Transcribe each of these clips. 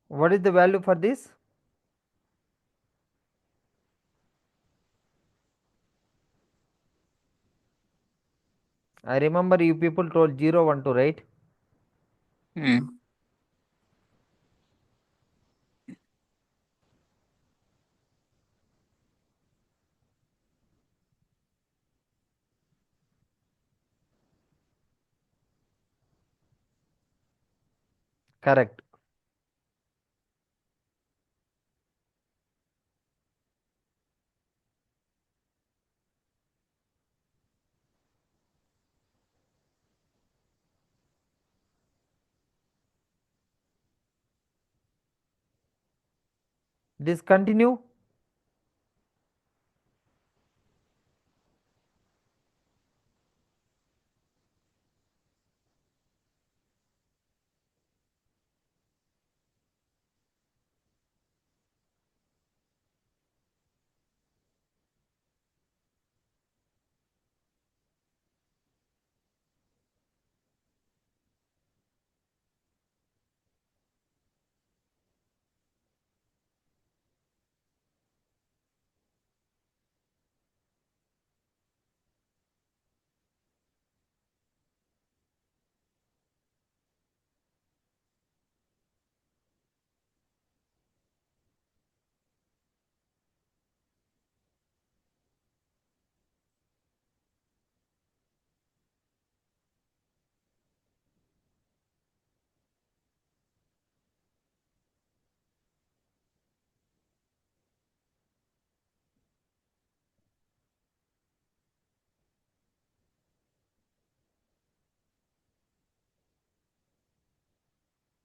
What is the value for this? I remember you people told 0, 1, 2, right? Hmm. Correct. Discontinue.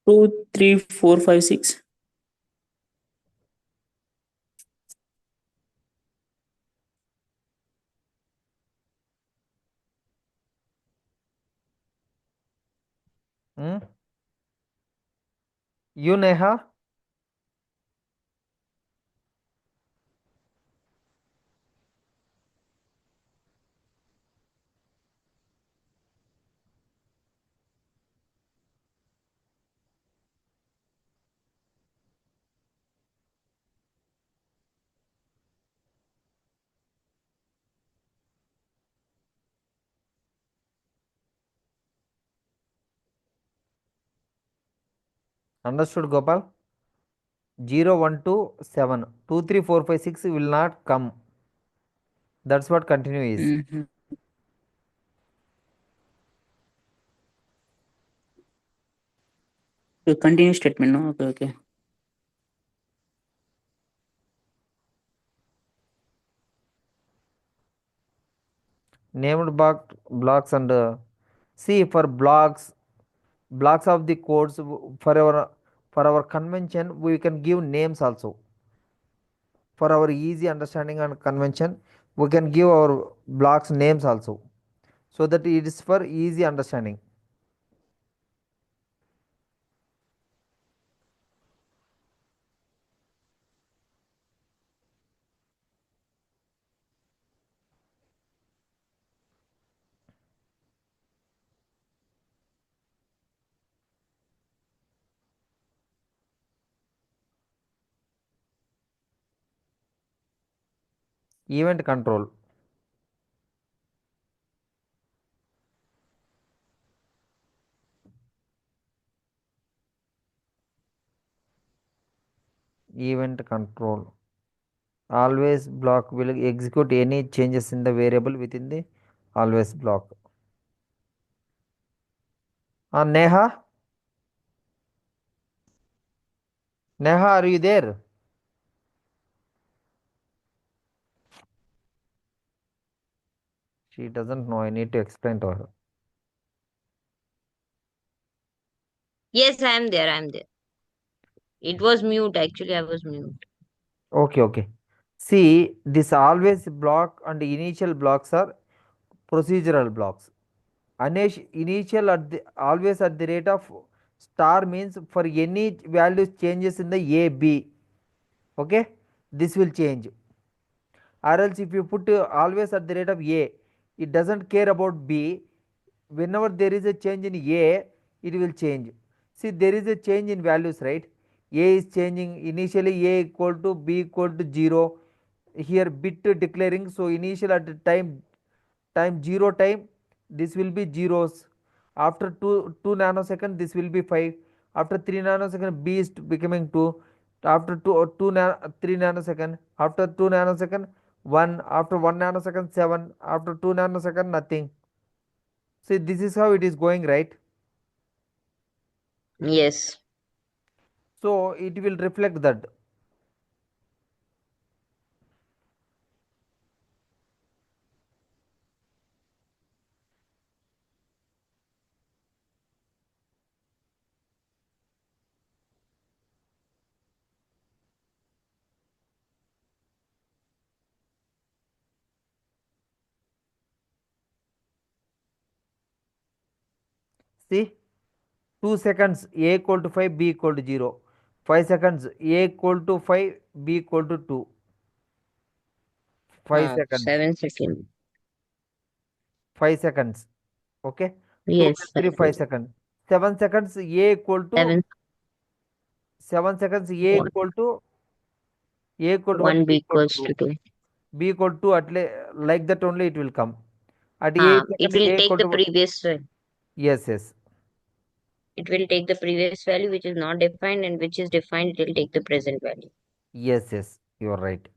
Two, three, four, five, six. Hmm? You, Neha? Understood, Gopal? 0, 1, 2, 7. 2, 3, 4, 5, 6 will not come. That's what continue is. Mm-hmm. Continuous statement, no? Okay, okay. Named blocks and see for blocks of the codes for our convention we can give names also. For our easy understanding and convention we can give our blocks names also, so that it is for easy understanding. Event control. Event control. Always block will execute any changes in the variable within the always block. Neha, Neha, are you there? She doesn't know. I need to explain to her. Yes, I am there. I am there. It was mute. Actually, I was mute. Okay, okay. See, this always block and initial blocks are procedural blocks. Initial at the always at the rate of star means for any values changes in the a b. Okay, this will change. Or else if you put always at the rate of a, it doesn't care about b. Whenever there is a change in a, it will change. See, there is a change in values, right? A is changing. Initially A equal to B equal to 0. Here bit declaring. So initial at the time 0 time this will be zeros. After 2 nanosecond this will be 5. After 3 nanosecond B is becoming 2. After 3 nanosecond. After 2 nanosecond 1. After 1 nanosecond 7. After 2 nanosecond nothing. See, this is how it is going, right? Yes. So it will reflect that. See, 2 seconds A equal to 5, B equal to 0. 5 seconds A equal to 5, B equal to 2. 5 seconds. 7 seconds. 5 seconds. Okay. 2 Yes, plus 3, 5 seconds. 7 seconds A equal to 7. 7 seconds A 1. equal to A equal to 1, 1 B B equal to equals 2. to 2. B equal to 2 like that only it will come. At 8 It seconds will A take equal the to previous yes, yes. it will take the previous value which is not defined, and which is defined it will take the present value. Yes, yes. You are right.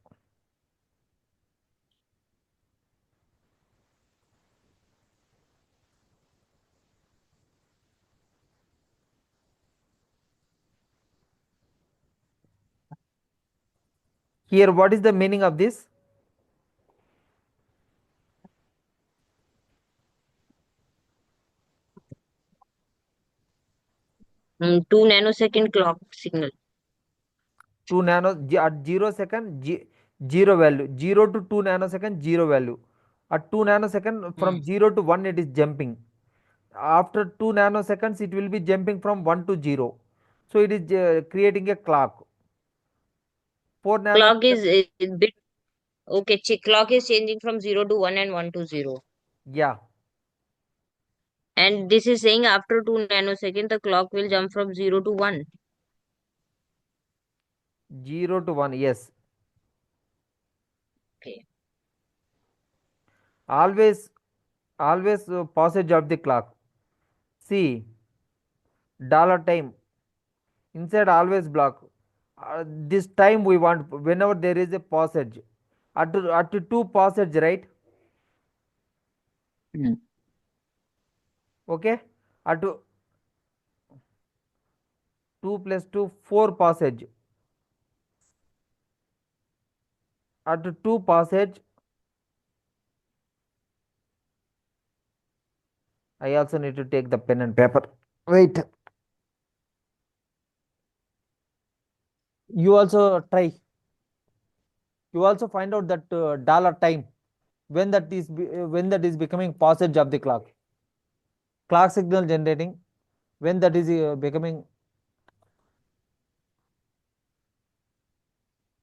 Here what is the meaning of this? 2 nanosecond clock signal. 2 at 0 second 0 value, 0 to 2 nanosecond 0 value. At 2 nanosecond from Hmm. 0 to 1 it is jumping. After 2 nanoseconds it will be jumping from 1 to 0. So it is creating a clock. 4 Clock nanoseconds. is bit okay. Clock is changing from 0 to 1 and 1 to 0. Yeah. And this is saying after 2 nanosecond the clock will jump from 0 to 1. 0 to 1, yes. Okay. Always passage of the clock. See, dollar time inside always block. This time we want whenever there is a passage at two passage, right? Hmm. Okay, at 2 plus 2 4 passage. At 2 passage I also need to take the pen and paper. Wait, you also try. You also find out that dollar time when that is becoming passage of the clock signal generating, when that is becoming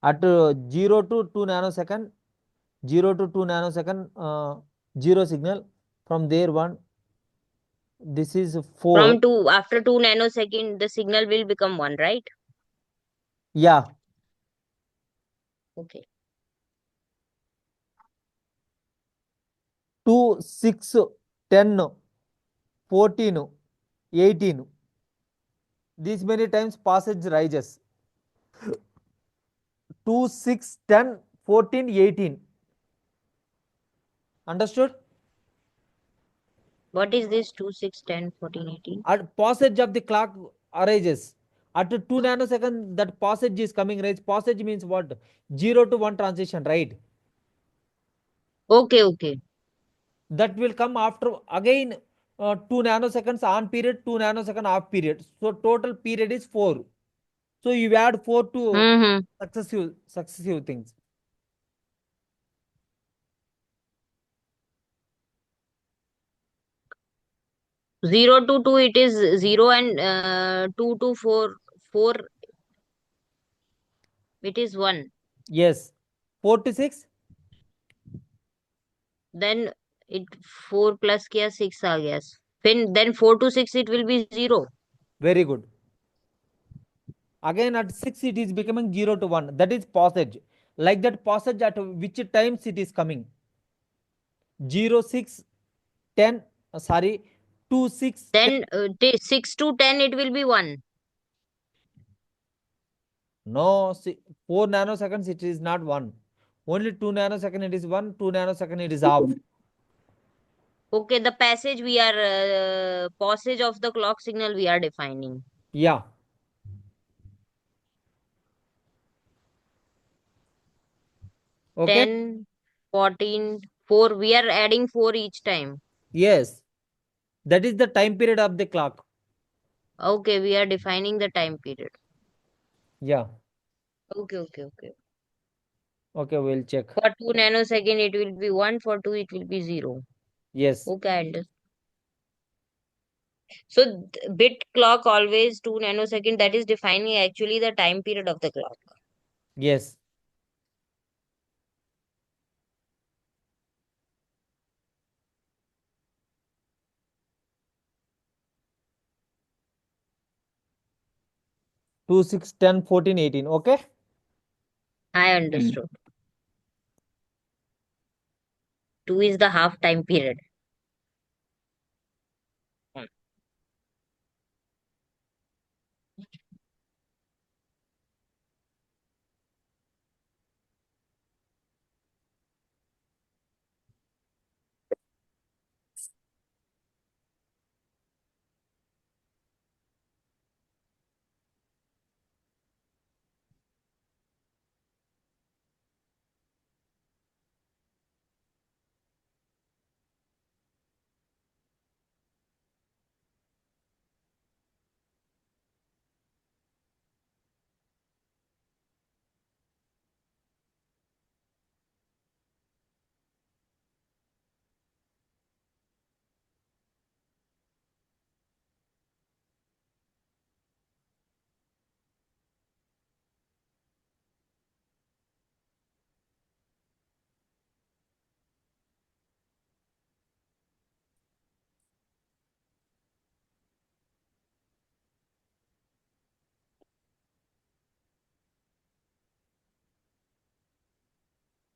at 0 to 2 nanosecond, 0 to 2 nanosecond 0 signal. From there one, this is 4. From 2 after 2 nanosecond the signal will become 1, right? Yeah, Okay. 2 6 10 14 18, these many times passage rises. 2 6 10 14 18. Understood? What is this 2 6 10 14 18? At passage of the clock arises at 2 nanosecond, that passage is coming, right? Passage means what? 0 to 1 transition, right? Okay, okay. That will come after again 2 nanoseconds on period, 2 nanosecond off period. So total period is 4. So you add 4 to Mm-hmm. successive things. 0 to 2 it is 0, and 2 to 4 4 it is 1. Yes. 4 to 6. Then it 4 plus kiya 6 aa gaya. Then 4 to 6 it will be 0. Very good. Again at 6 it is becoming 0 to 1. That is passage. Like that passage at which times it is coming? 0 6 10. Sorry, 2 6 10. Then 6 to 10, it will be 1. No, 4 nanoseconds it is not 1. Only 2 nanosecond it is 1, 2 nanosecond it is off. Okay, the passage of the clock signal we are defining. Yeah. Okay. 10, 14, 4. We are adding 4 each time. Yes. That is the time period of the clock. Okay, we are defining the time period. Yeah. Okay, okay, okay. Okay, we'll check. For 2 nanosecond, it will be 1. For 2, it will be 0. Yes. Okay, I understand. So bit clock always 2 nanosecond. That is defining actually the time period of the clock. Yes. Two, 6, 10, 14, 18. Okay. I Mm. understood. 2 is the half time period.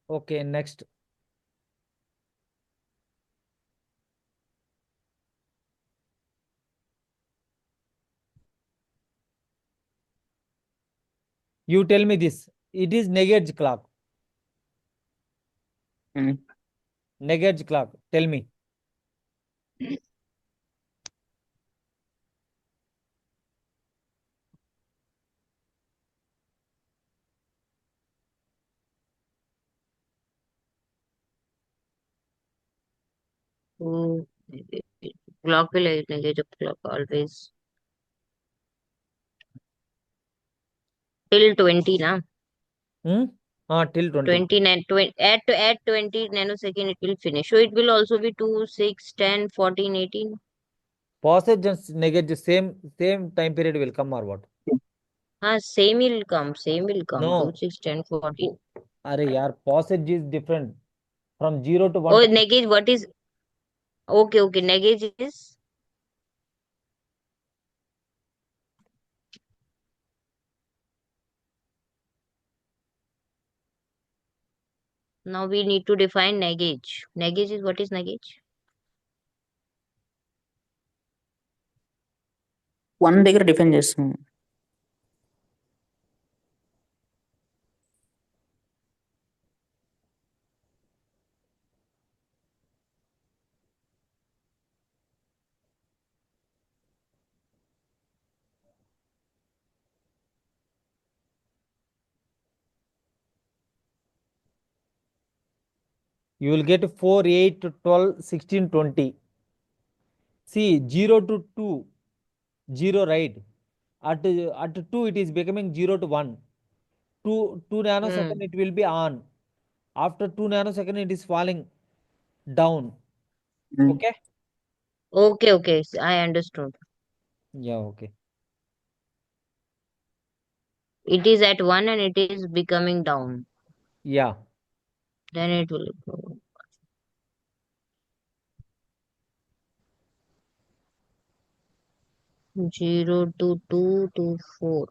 Okay, next. You tell me this. It is negate clock. Mm. Negate clock. Tell me. Hmm. Clock will negate the clock always. Till 20, na? Hmm? Till 20. 29, 20, at 20 nanosecond, it will finish. So it will also be 2, 6, 10, 14, 18. Passage and negate the same time period will come or what? Same will come. Same will come. 2, No. 6, 10, 14. Are yaar, passage is different from 0 to 1. Oh, negate, what is. Okay, okay. Negate is. Now we need to define negate. Negate is what is negate? One దగ్గర define చేస్తాం. You will get 4, 8, 12, 16, 20. See, 0 to 2, 0, right? At 2, it is becoming 0 to 1. 2 nanosecond, Hmm. it will be on. After 2 nanosecond, it is falling down. Mm. Okay? Okay, okay. I understood. Yeah, okay. It is at 1 and it is becoming down. Yeah. Then it will go 0 to 2 to 4.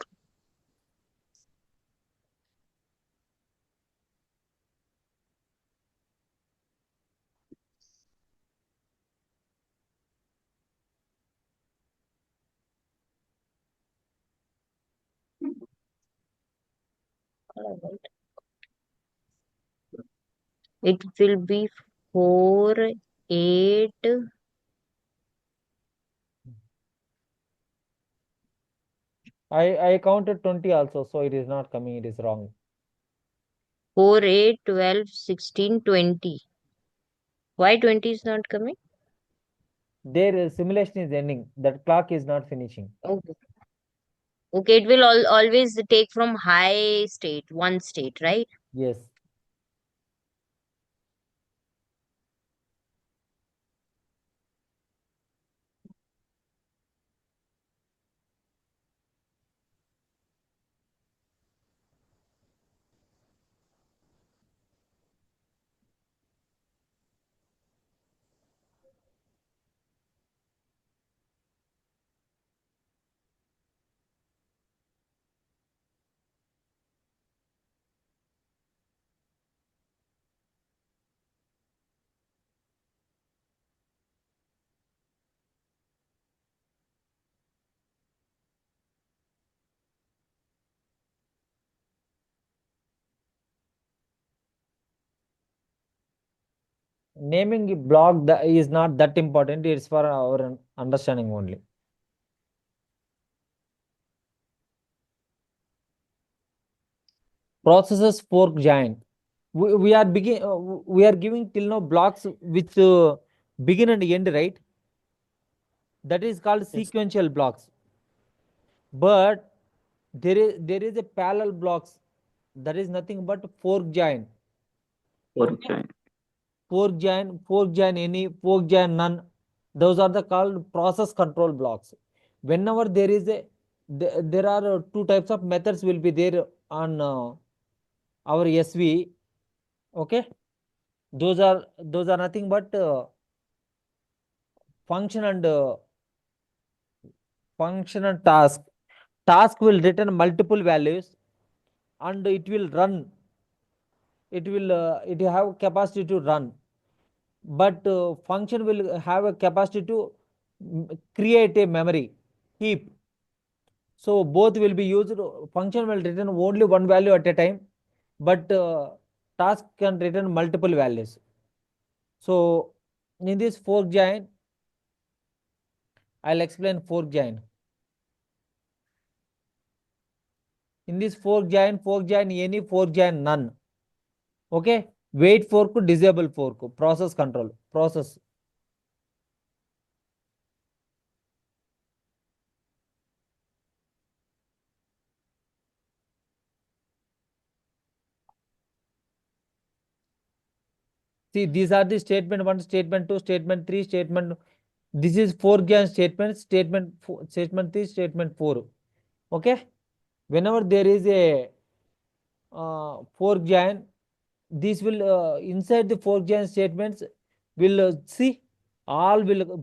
It will be 4, 8, I counted 20 also, so it is not coming. It is wrong. 4, 8, 12, 16, 20. Why 20 is not coming? Their simulation is ending. That clock is not finishing. Okay. Okay, it will always take from high state, one state, right? Yes. Naming a block that is not that important. It's for our understanding only. Processes fork join. We are giving till now blocks which begin and end, right? That is called Yes. sequential blocks. But there is a parallel blocks. That is nothing but fork join. Okay. Fork join any, fork join none. Those are the called process control blocks. Whenever there is a there are two types of methods will be there on our SV. Okay, those are nothing but function and function and task. Task will return multiple values and it will run. It have capacity to run, but function will have a capacity to create a memory heap. So both will be used. Function will return only one value at a time, but task can return multiple values. So in this fork join, I'll explain fork join. In this fork join any, fork join none. Okay, wait fork, disable fork, process control, process. See, these are the statement 1, statement 2, statement 3, statement. This is fork join statement, statement 3, statement 4. Okay, whenever there is a fork join, this will inside the fork join statements will see all will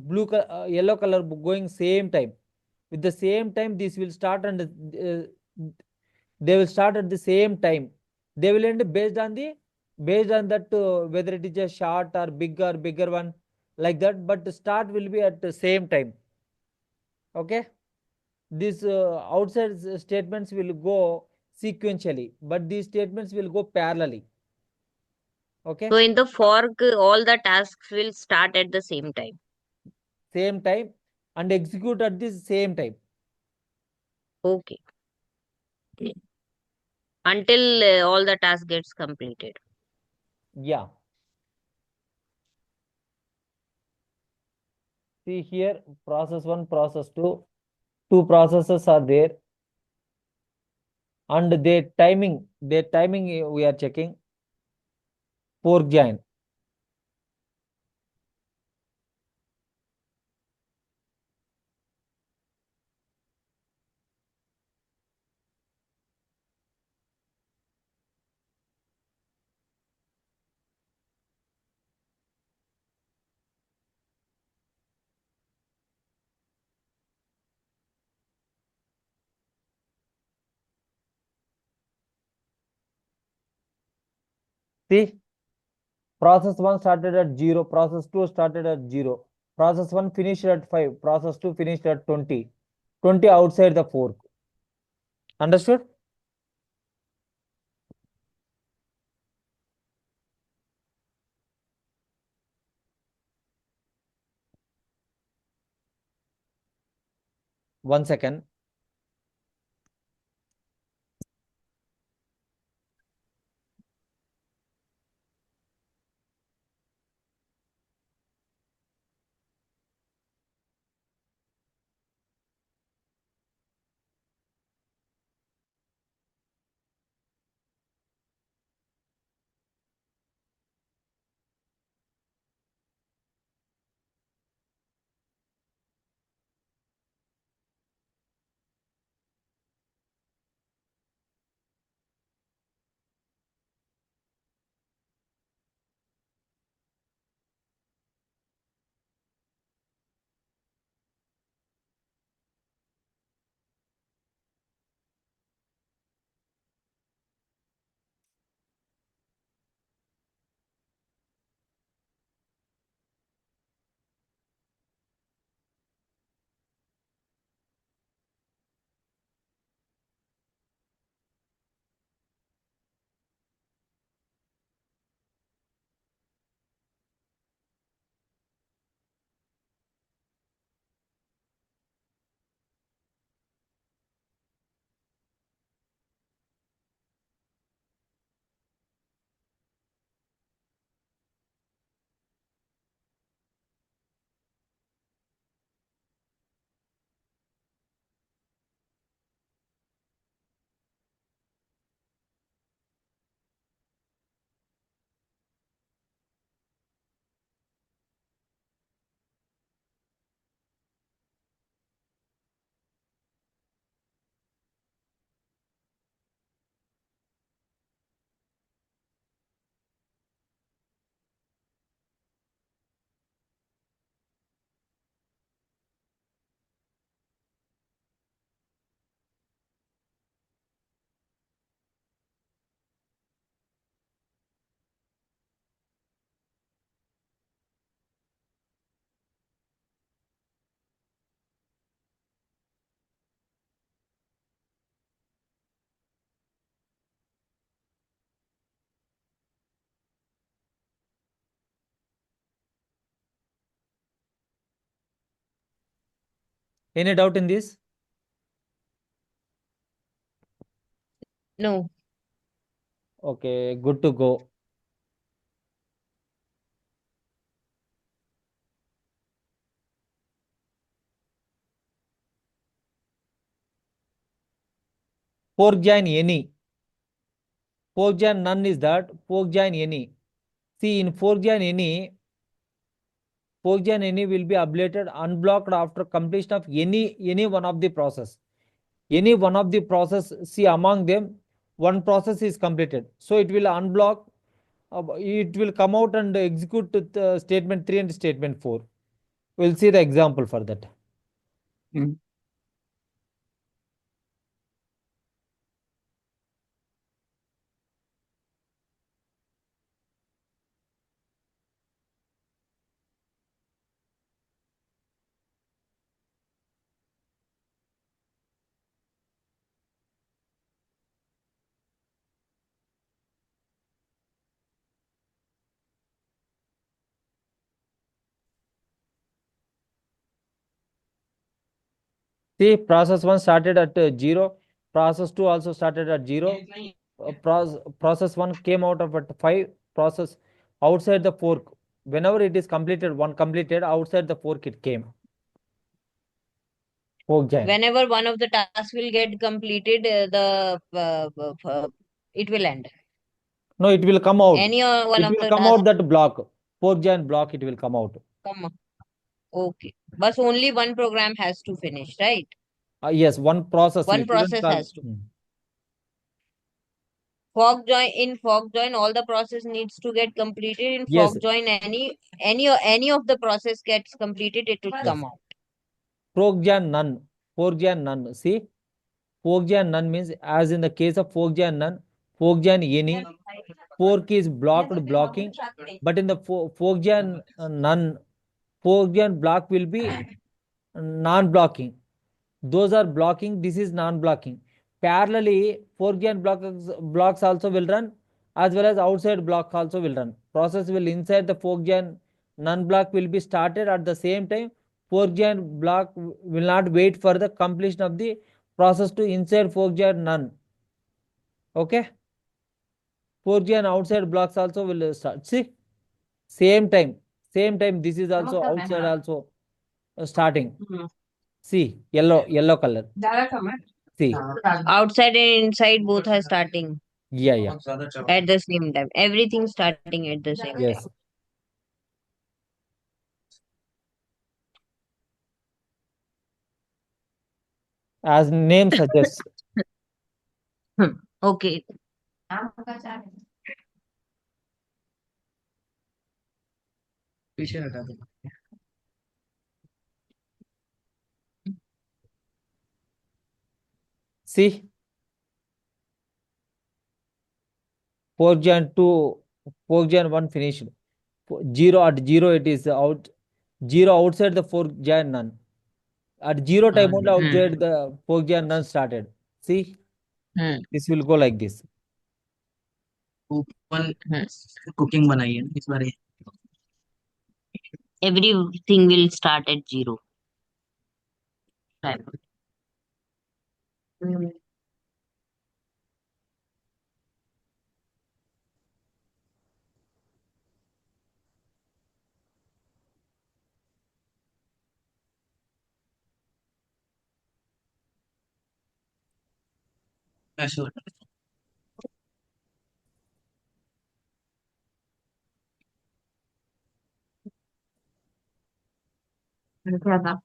yellow color going same time. With the same time this will start and they will start at the same time. They will end based on that whether it is a short or bigger one, like that, but the start will be at the same time. Okay, these outside statements will go sequentially, but these statements will go parallelly. Okay, So in the fork, all the tasks will start at the same time. same time and execute at the same time. Okay. Until all the task gets completed. Yeah, see here, process 1, process 2, two processes are there, and their timing we are checking. Fork join. See, process 1 started at 0, process 2 started at 0, process 1 finished at 5, process 2 finished at 20. 20 outside the fork. Understood? 1 second. Any doubt in this? No. Okay, good to go. Fork join any. Fork join none is that. Fork join any. See, in fork join any, fork join any will be ablated unblocked after completion of any one of the process. Any one of the process, see among them, one process is completed. So it will unblock, it will come out and execute the statement 3 and statement 4. We'll see the example for that. Mm. See, process 1 started at 0, process 2 also started at 0. Process 1 came out of at 5, process outside the fork. Whenever it is completed, one completed, outside the fork it came. Fork join. Whenever one of the tasks will get completed, it will end. No, it will come out. Any one It of will the come out tasks that block. Fork join block, it will come out. come up. Okay. But only one program has to finish, right? Yes, one process. One You shouldn't process call. has to. Fork join, in fork join, all the process needs to get completed. In Yes, fork join, any of the process gets completed, it will yes. come out. Fork join none. Fork join none. See, fork join none means, as in the case of fork join none, fork join any, fork is blocked blocking, but in the fork join none, fork join block will be non-blocking. Those are blocking, this is non-blocking. Parallelly, foreground blocks also will run, as well as outside block also will run. Process will inside the foreground non-block will be started at the same time. fork join block will not wait for the completion of the process to inside fork join none. Okay. Fork join outside blocks also will start. See, same time, same time. This is also outside also starting. See, yellow color. See, Outside and inside both are starting yeah, yeah, at the same time. Everything starting at the same yes. As name suggests. time. Okay. See, fork join two, fork join one finished. Zero at zero it is out. Zero outside the fork join none. At zero time only Hmm. outside the fork join none started. See, Hmm. this will go like this. Hmm. Everything will start at zero. Right. Hmm. क्या था?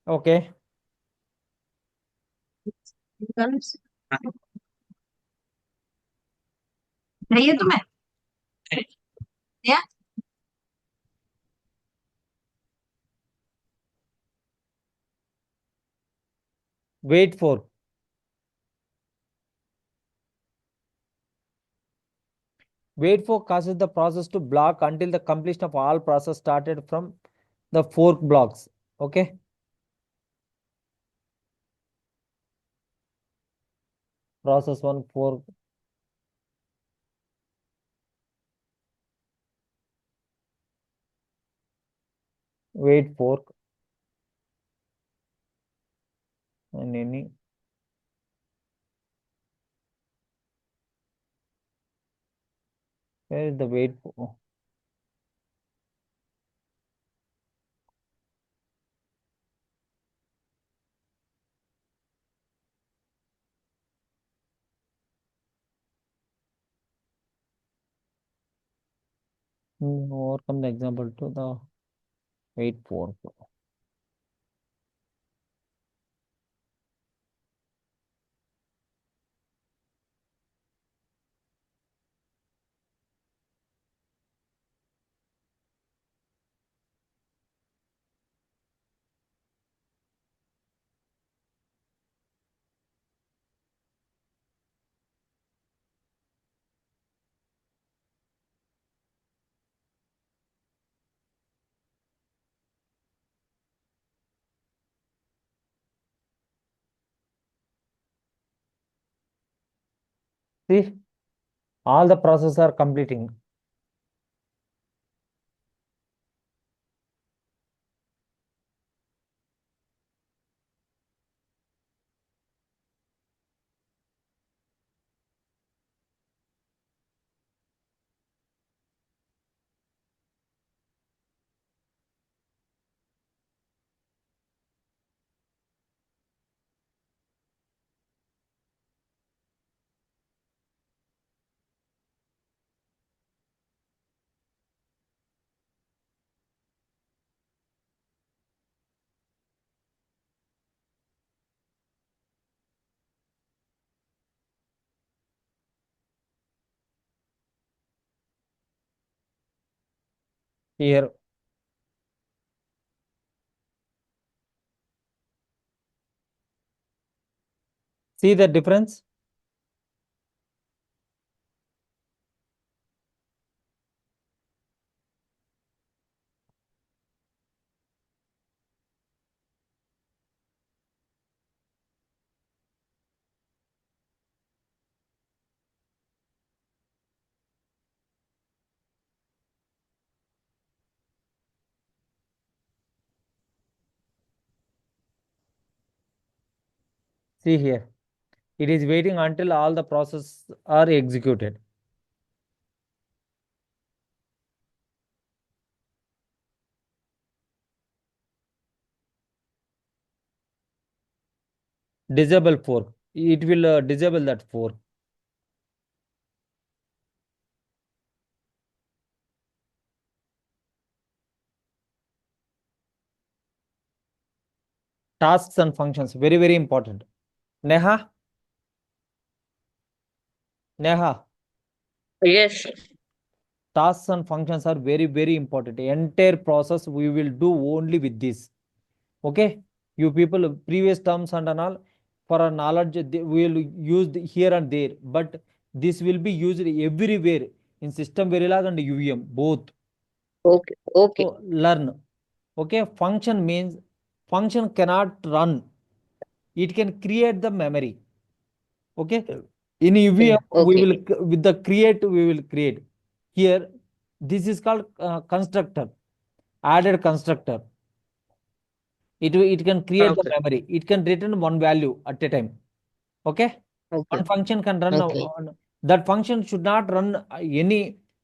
Okay. चाहिए तुम्हें? क्या? Wait for. Wait for causes the process to block until the completion of all process started from the fork blocks. Okay. Process one fork. Wait fork and any. Where is the wait for? Overcome the example to the wait fork. See, all the processes are completing. Here, see the difference? See here. It is waiting until all the processes are executed. Disable fork. It will disable that fork. Tasks and functions. Very, very important. Neha? Neha. Yes. Tasks and functions are very, very important. Entire process we will do only with this. Okay? You people, previous terms and all, for our knowledge, we will use here and there. But this will be used everywhere in system Verilog and UVM, both. Okay. Okay. So learn. Okay? Function means function cannot run. It can create the memory. Okay? In UVM, we Okay. will, with the create, we will create. Here, this is called constructor, added constructor. It can create the Okay. memory. It can return one value at a time. Okay? Okay. One function can run Okay. that function should not run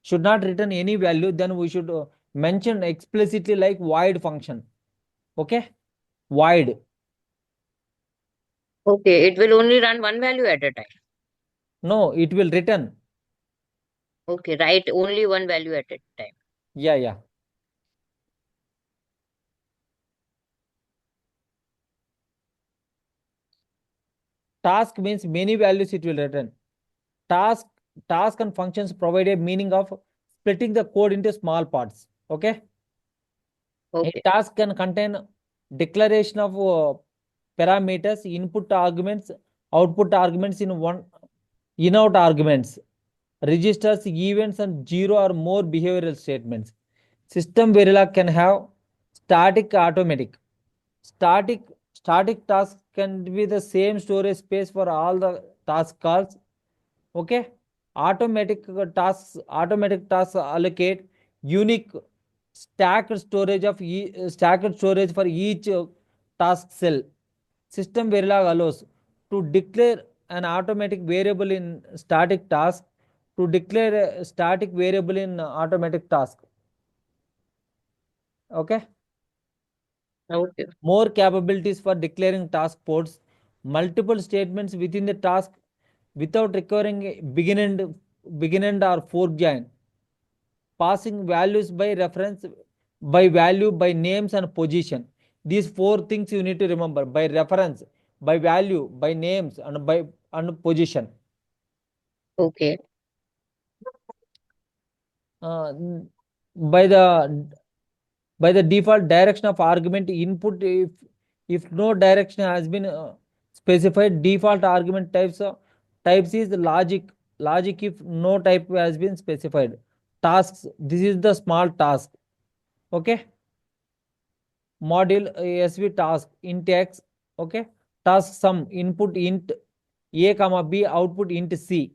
should not return any value. Then we should mention explicitly like void function. Okay? Void. Okay. It will only run one value at a time. No, it will return. Okay. Write only one value at a time. Yeah, yeah. Task means many values it will return. Task, task and functions provide a meaning of splitting the code into small parts. Okay. A Okay. task can contain declaration of parameters, input arguments, output arguments in one, in-out arguments, registers, events, and zero or more behavioral statements. System Verilog can have static, automatic. Static static tasks can be the same storage space for all the task calls. Okay. Automatic tasks allocate unique stacked storage for each task cell. System Verilog allows to declare an automatic variable in static task, to declare a static variable in automatic task. Okay. Okay. More capabilities for declaring task ports, multiple statements within the task without requiring a begin end or fork join, passing values by reference, by value, by names and position. These four things you need to remember: by reference, by value, by names, and by and position. Okay. Uh, by the by the default direction of argument input, if no direction has been specified, default argument types is logic if no type has been specified. Tasks, this is the small task. Okay. Module sv task int x. Okay. Task sum input int a comma b, output int c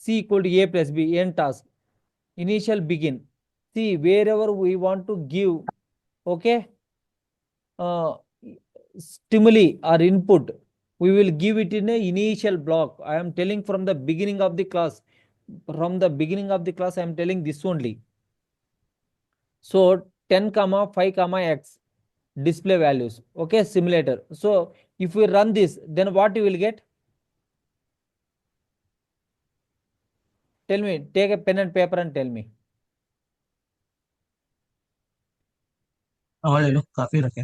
equal to a plus b. End task. Initial begin. See, wherever we want to give, okay, uh, stimuli or input, we will give it in a initial block. I am telling from the beginning of the class. From the beginning of the class, I am telling this only. So 10 comma 5 comma x display values. Okay, simulator. So if we run this, then what you will get? Tell me. Take a pen and paper and tell me. हवा ले लो काफी रखे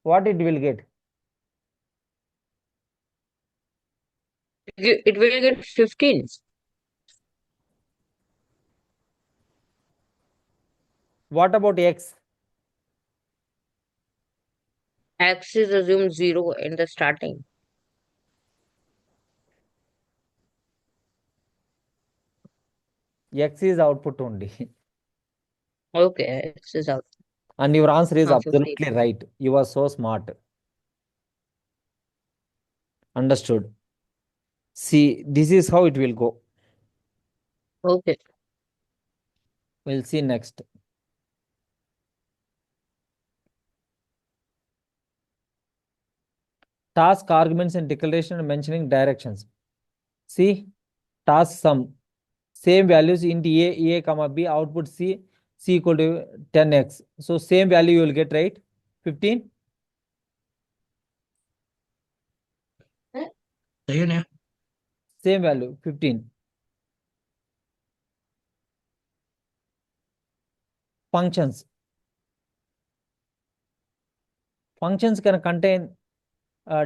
What it will get? It will get 15. What about x? X is assumed 0 in the starting. X is output only. Okay. X is out. And your answer is 15. absolutely right. You are so smart. Understood. See, this is how it will go. Okay. We'll see next. Task arguments and declaration and mentioning directions. See, task sum. Same values int a comma b, output c equal to 10x. So same value you will get, right? 15. सही है ना? Same value 15. Functions. Functions can contain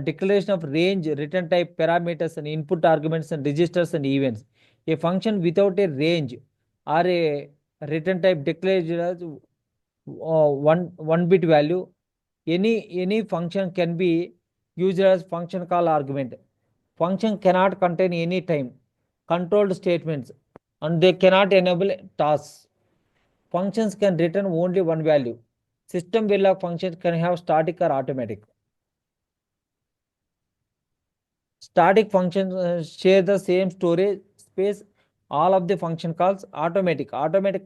declaration of range, return type, parameters, and input arguments and registers and events. A function without a range or a return type declares as one bit value. Any function can be used as function call argument. Function cannot contain any time controlled statements and they cannot enable tasks. Functions can return only one value. System Verilog functions can have static or automatic. Static functions share the same storage space. All of the function calls automatic. Automatic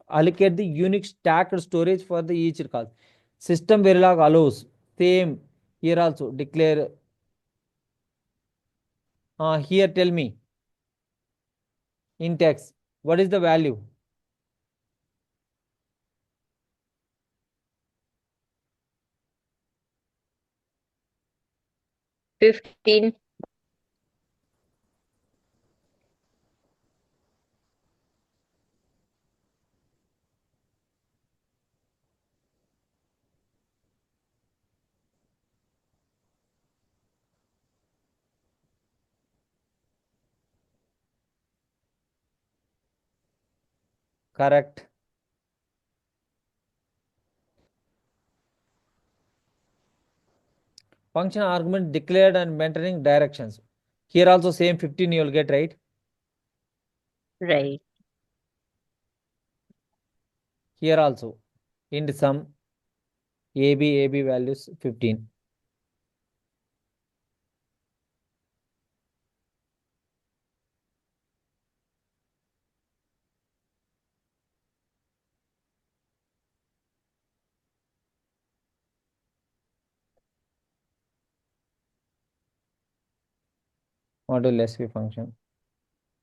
allocate the unique stacked storage for the each call. System Verilog allows same here also declare. Here tell me in text what is the value? 15. Correct. Function argument declared and maintaining directions. Here also same 15 you will get, right? Right. Here also int sum AB values 15. Module SV function.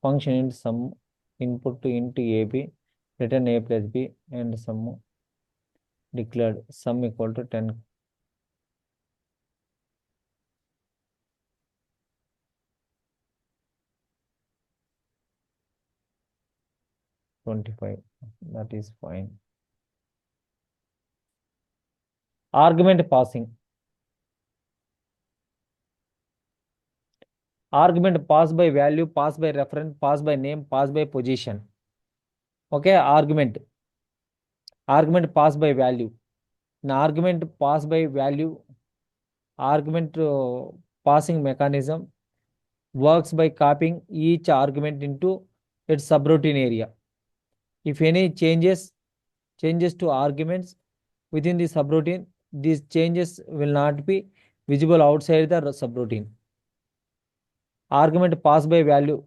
Function int sum input to int AB return a plus b and sum declared sum equal to 10. $25. That is fine. Argument passing. Argument pass by value, pass by reference, pass by name, pass by position. Okay, argument. Argument pass by value. An argument pass by value. Argument passing mechanism works by copying each argument into its subroutine area. If any changes to arguments within the subroutine, these changes will not be visible outside the subroutine. Argument pass by value